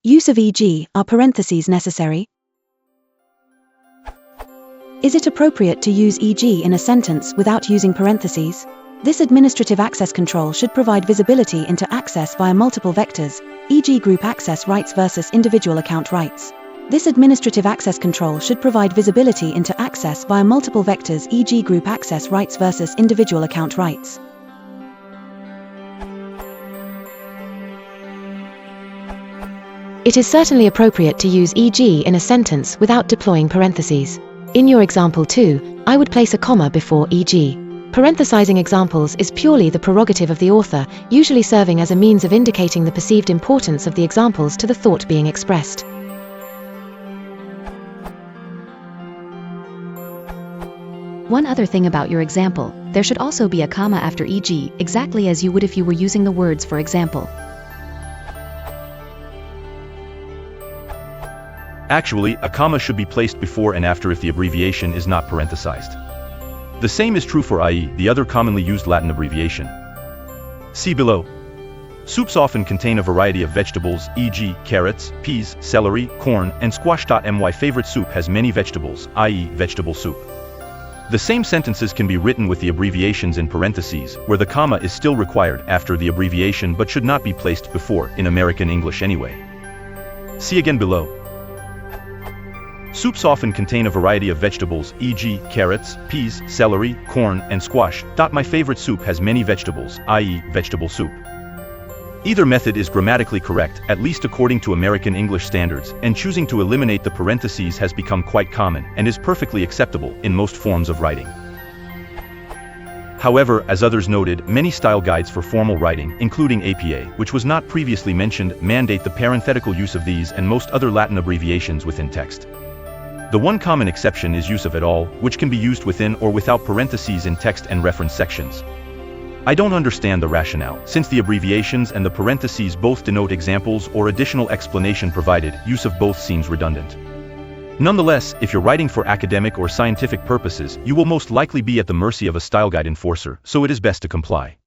Use of e.g. Are parentheses necessary? Is it appropriate to use e.g. in a sentence without using parentheses? This administrative access control should provide visibility into access via multiple vectors, e.g. group access rights versus individual account rights. This administrative access control should provide visibility into access via multiple vectors, e.g. group access rights versus individual account rights. It is certainly appropriate to use e.g. in a sentence without deploying parentheses. In your example 2, I would place a comma before e.g. Parenthesizing examples is purely the prerogative of the author, usually serving as a means of indicating the perceived importance of the examples to the thought being expressed. One other thing about your example, there should also be a comma after e.g., exactly as you would if you were using the words for example. Actually, a comma should be placed before and after if the abbreviation is not parenthesized. The same is true for i.e., the other commonly used Latin abbreviation. See below. Soups often contain a variety of vegetables, e.g., carrots, peas, celery, corn, and squash. My favorite soup has many vegetables, i.e., vegetable soup. The same sentences can be written with the abbreviations in parentheses, where the comma is still required after the abbreviation but should not be placed before in American English anyway. See again below. Soups often contain a variety of vegetables, e.g., carrots, peas, celery, corn, and squash. My favorite soup has many vegetables, i.e., vegetable soup. Either method is grammatically correct, at least according to American English standards, and choosing to eliminate the parentheses has become quite common and is perfectly acceptable in most forms of writing. However, as others noted, many style guides for formal writing, including APA, which was not previously mentioned, mandate the parenthetical use of these and most other Latin abbreviations within text. The one common exception is use of it all, which can be used within or without parentheses in text and reference sections. I don't understand the rationale. Since the abbreviations and the parentheses both denote examples or additional explanation provided, use of both seems redundant. Nonetheless, if you're writing for academic or scientific purposes, you will most likely be at the mercy of a style guide enforcer, so it is best to comply.